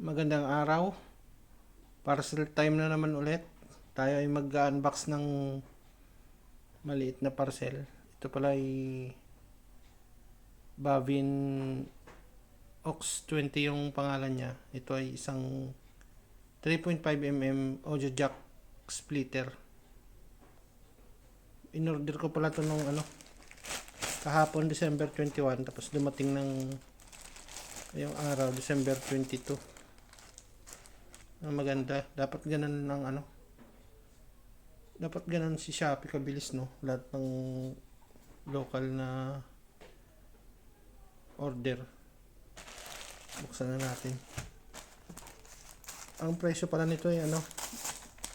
Magandang araw. Parcel time na naman ulit. Tayo ay mag-unbox ng maliit na parcel. Ito pala ay Bavin Ox 20 yung pangalan niya. Ito ay isang 3.5mm audio jack splitter. In-order ko pala ito nung kahapon December 21, tapos dumating ng yung araw December 22. Maganda. Dapat ganun ng dapat ganun si Shopee kabilis, no? Lahat ng local na order. Buksan na natin. Ang presyo pala nito ay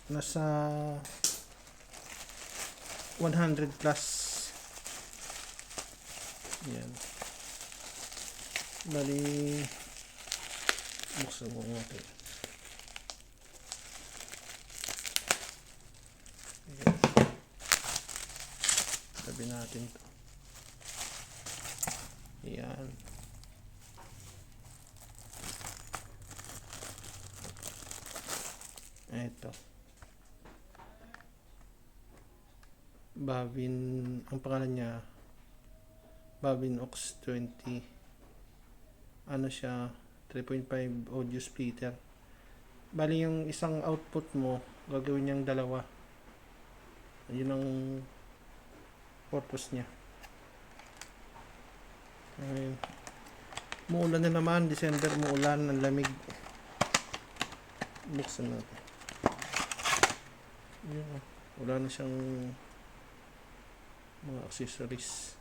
nasa 100 plus. Yan. Bali, buksan mo natin. Yan. Tabi natin to. Yan. Ito. Bavin, ang pangalan niya, Bavin Ox 20. Ano siya, 3.5 audio splitter. Bali yung isang output mo, gagawin niyang dalawa. Yun ang purpose niya. Ayun. Muulan na naman, December, muulan, ang lamig. Buksan natin. Yun, wala na siyang mga accessories.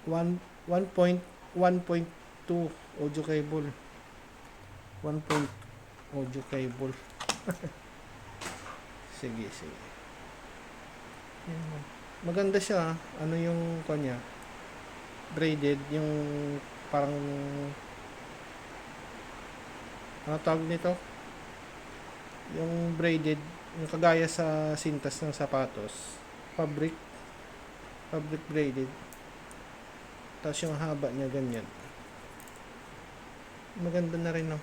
1.2 audio cable. 1. Audio cable. Sige. Maganda siya. Ano yung kanya? Braided, yung parang ano tawag nito? Yung braided, yung kagaya sa sintas ng sapatos. Fabric braided. Tapos yung haba niya ganyan. Maganda na rin, no?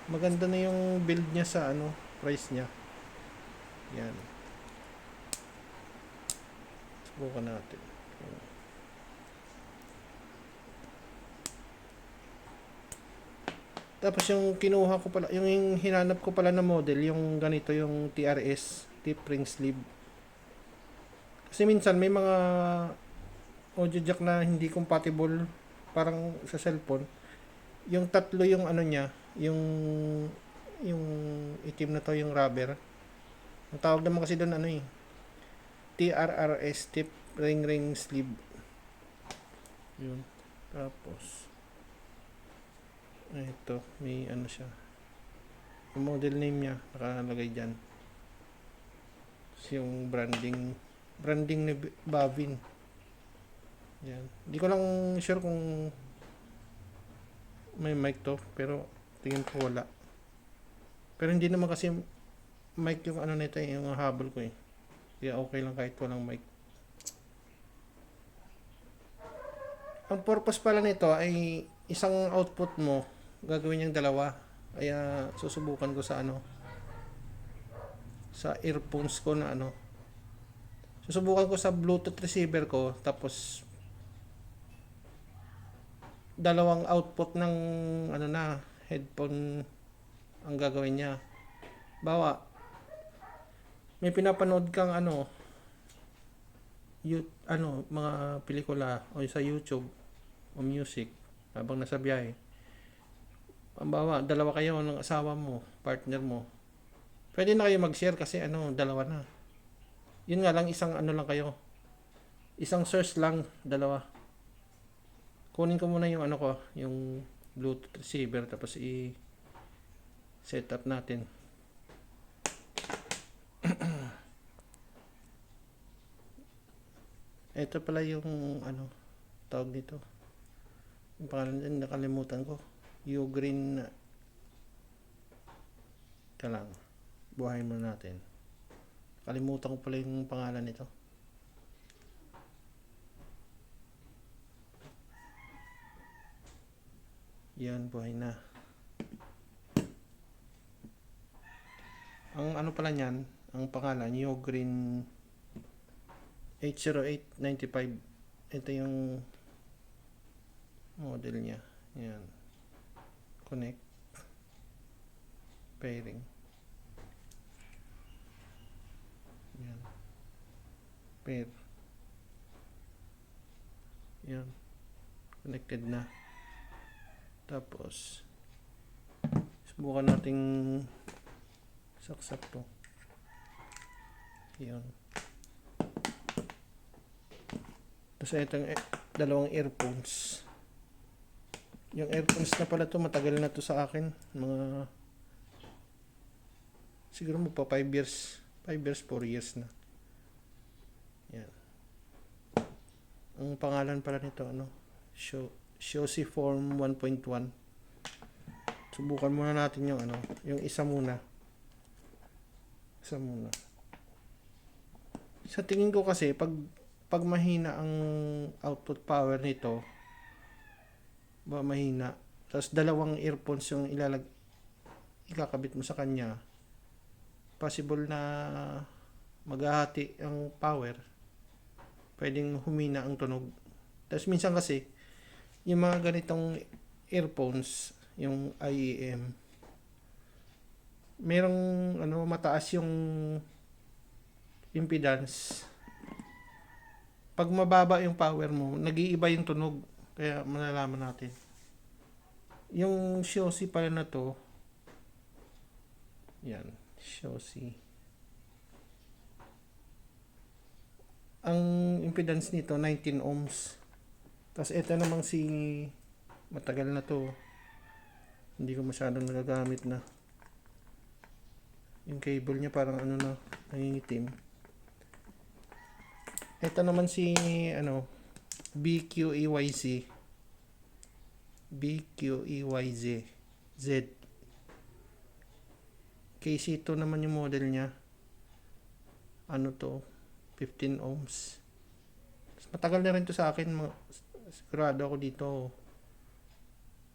Maganda na yung build niya sa price niya. Yan. Subukan natin. Tapos yung kinuha ko pala, yung hinanap ko pala na model, yung ganito, yung TRS, tip ring sleeve. Kasi minsan may mga audio jack na hindi compatible, parang sa cellphone. Yung tatlo yung niya, yung itim na to, yung rubber. Ang tawag naman kasi doon TRRS, tip ring sleeve. Yun. Tapos ito, may siya. Yung model name niya nakalagay dyan. Yung branding ni Bavin. Yan. Hindi ko lang sure kung may mic to, pero tingin ko wala. Pero hindi naman kasi mic yung nito yung habol ko eh. Kaya okay lang kahit walang mic. Ang purpose pala nito ay isang output mo gagawin niyang dalawa. Kaya susubukan ko sa sa earphones ko na susubukan ko sa Bluetooth receiver ko, tapos dalawang output ng headphone ang gagawin niya. Bawa may pinapanood kang mga pelikula o sa YouTube o music habang nasa biyahe. Bawa dalawa kayo ng asawa mo, partner mo. Pwede na kayo mag-share kasi dalawa na. Yun nga lang, isang lang kayo. Isang source lang, dalawa. Kunin ko muna yung yung Bluetooth receiver, tapos i-set up natin. Ito pala yung tawag dito. Yung pangalan din nakalimutan ko. Ugreen. Lang. Buhayin muna natin. Kalimutan ko pala yung pangalan nito. Yan, buhay na. Ang ano pala niyan, ang pangalan, Neo Green 80895. Ito yung model niya. Yan. Connect. Pairing. Yan. Pair. Yan. Connected na. Tapos subukan nating saksak to. Yan. Tapos itong dalawang earphones. Yung earphones na pala to, matagal na to sa akin. Mga siguro magpa 5 years. 5 years, 4 years na. Yan. Ang pangalan pala nito, ano? Shosi Form 1.1. Subukan muna natin yung ano, yung isa muna. Isa muna. Sa tingin ko kasi, pag mahina ang output power nito, ba mahina, tapos dalawang earphones yung ikakabit mo sa kanya, possible na maghahati ang power, pwedeng humina ang tunog. Tapos minsan kasi yung mga ganitong earphones, yung IEM, merong ano, mataas yung impedance. Pag mababa yung power mo, nag-iiba yung tunog. Kaya malalaman natin. Yung Shosi pala na to, yan, Shosi. Ang impedance nito 19 ohms. Tapos ito namang si matagal na to. Hindi ko masyadong nagagamit na. Yung cable niya parang ano na, nangingitim. Ito naman si ano, BQEYZ. BQEYZ. Z. KC2 naman yung model niya. Ano to? 15 ohms. Matagal na rin to sa akin. Sigurado ako dito.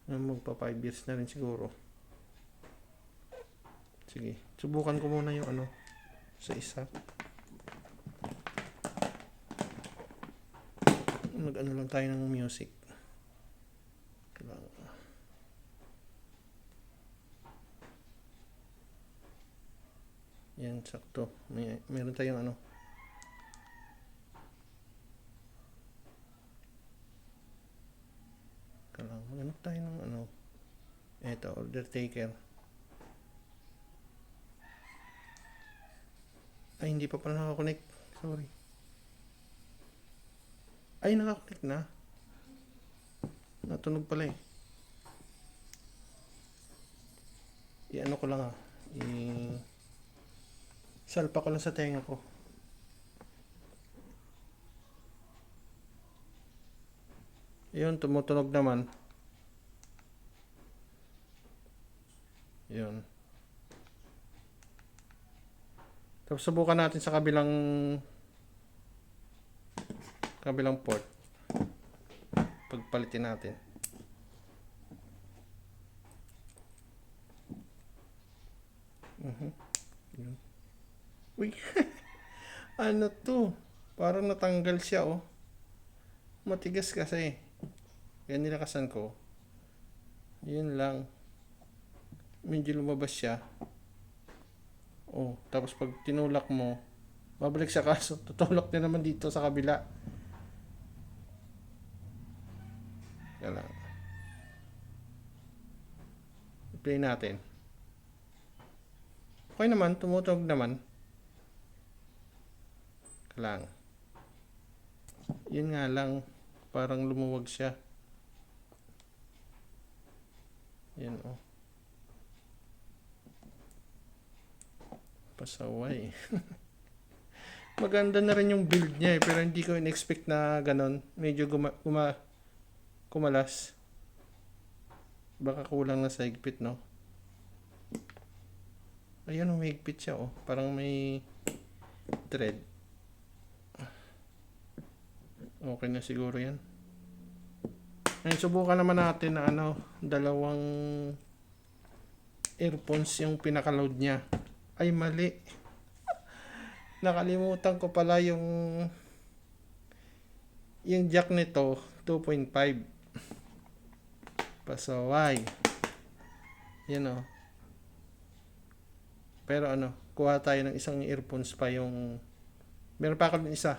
Magpa 5 years na rin siguro. Sige. Subukan ko muna yung ano. Sa isa. Mag-ano lang tayo ng music. Yan, sakto. Meron tayong ano. Maghanap tayo ng ano. Eto, order taker. Ay, hindi pa pala nakakonect. Sorry. Ay, nakakonect na. Natunog pala eh. I-ano ko lang ah. Salpa ko lang sa tenga ko. Yun, tumutunog naman. Yun. Tapos subukan natin sa kabilang port. Pagpalitin natin. Yun. Uy. Ano to? Parang natanggal siya oh. Matigas kasi. Kaya nilakasan ko. Yun lang. Medyo lumabas siya. Oh, tapos pag tinulak mo, babalik siya, kaso tutulak na naman dito sa kabila. Kaya lang. I-play natin. Okay naman, tumutunog naman. Kaya lang. Yun nga lang, parang lumuwag siya. Yan oh. Pasaway. Maganda na rin yung build niya eh, pero hindi ko in-expect na ganon. Medyo kumalas. Baka kulang na sa higpit, no? Ayun, may higpit siya oh. Parang may thread. Okay na siguro yan. Ngayon, subukan naman natin na ano, dalawang earphones yung pinaka-load niya. Ay, mali. Nakalimutan ko pala yung jack nito, 2.5. Pasaway. Yan o. Pero ano, kuha tayo ng isang earphones pa yung... Meron pa ako ng isa.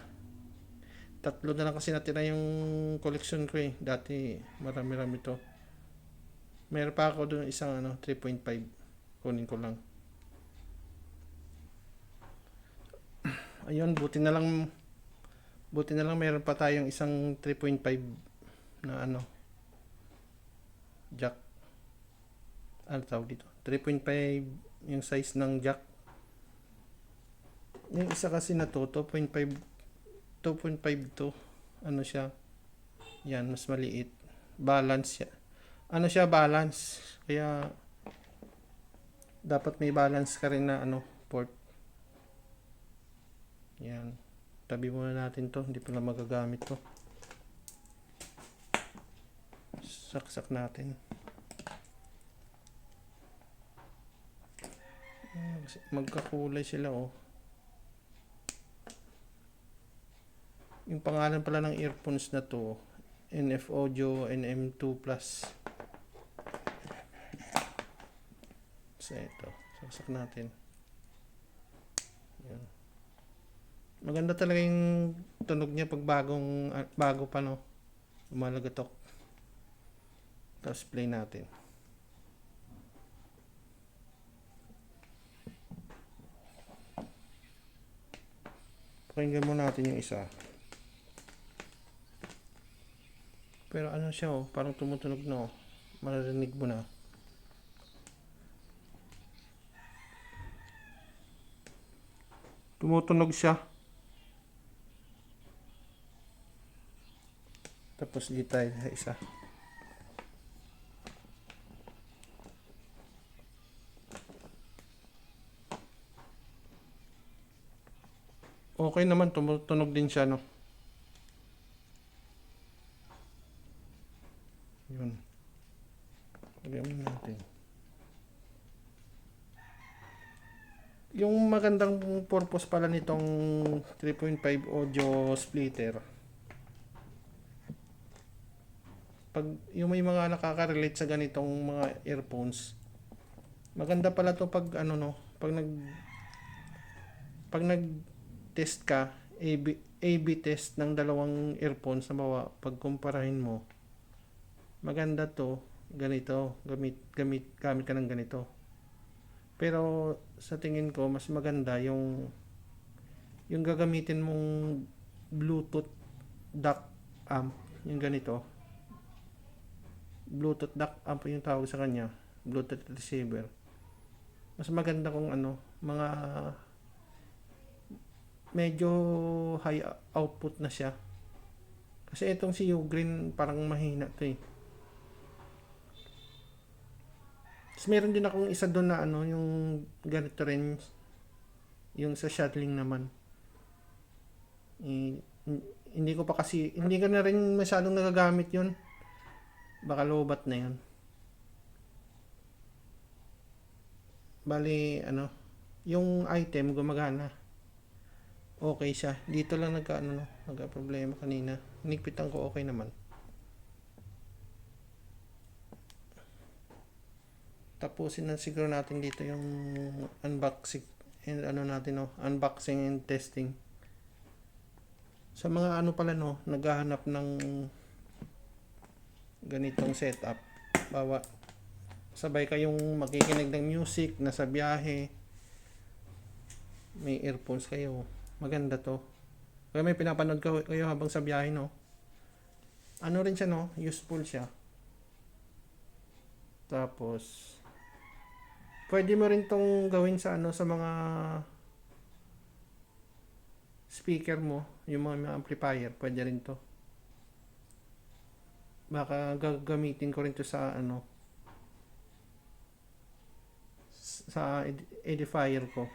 Tatlo na lang kasi natira yung collection ko eh. Dati marami-rami to. Meron pa ako doon isang ano, 3.5. Kunin ko lang. Ayun, buti na lang meron pa tayong isang 3.5 na ano, jack. Ano tawag dito? 3.5 yung size ng jack. Yung isa kasi na to, 2.5 to. Ano siya? Yan, mas maliit. Balance siya. Ano siya, balance. Kaya dapat may balance ka rin na ano, port. Yan. Tabi muna natin to. Hindi pa na magagamit to. Saksak natin. Magkakulay sila oh. Yung pangalan pala ng earphones na to, NF Audio NM2 Plus. So ito, saksak natin. Yan. Maganda talaga yung tunog niya pag bago pa no. Lumalagatok. Tapos play natin. Pakinggan mo natin yung isa. Pero ano siya oh, parang tumutunog na oh. Maririnig mo na. Tumutunog siya. Tapos dito tayo sa isa. Okay naman, tumutunog din siya no. Yun. Lagyan natin. Yung magandang purpose pala nitong 3.5 audio splitter. Pag yung may mga nakaka-relate sa ganitong mga earphones, maganda pala to pag ano no, pag nag-test ka, AB test ng dalawang earphones na bawa, pag kumparahin mo, maganda to, ganito, gamit ka ng ganito. Pero sa tingin ko mas maganda yung gagamitin mong Bluetooth DAC amp, yung ganito. Bluetooth DAC amp yung tawag sa kanya, Bluetooth receiver. Mas maganda kung ano, mga medyo high output na siya. Kasi itong si Ugreen parang mahina to eh. Tapos meron din akong isa doon na ano, yung ganito rin, yung sa shuttling naman. Hindi ko na rin masyadong nagagamit yun. Baka lobat na yun. Bali, ano, yung item gumagana. Okay siya. Dito lang nagka-problema kanina. Hinigpitan ko, okay naman. Tapusin na siguro natin dito yung unboxing and unboxing and testing. Sa mga ano pala no, naghahanap ng ganitong setup, bawa sabay kayong makikinig ng music, nasa biyahe, may earphones kayo, maganda to. Kaya may pinapanood kayo habang sa biyahe no. Ano rin siya no, useful siya. Tapos pwede mo rin tong gawin sa ano, sa mga speaker mo, yung mga amplifier, pwede rin to. Baka gagamitin ko rin to sa ano, sa edifier ko.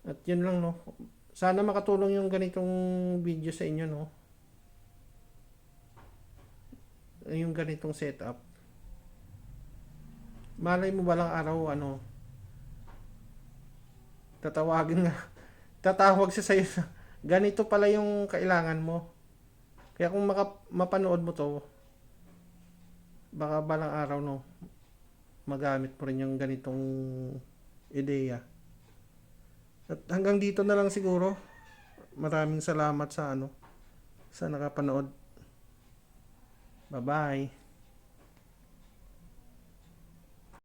At yun lang no. Sana makatulong yung ganitong video sa inyo no. yung ganitong setup. Malay mo balang araw, ano, tatawagin nga, tatawag siya sa'yo na, ganito pala yung kailangan mo. Kaya kung mapanood mo to, baka balang araw, no, magamit mo rin yung ganitong ideya. At hanggang dito na lang siguro. Maraming salamat sa ano, sa nakapanood. Bye-bye.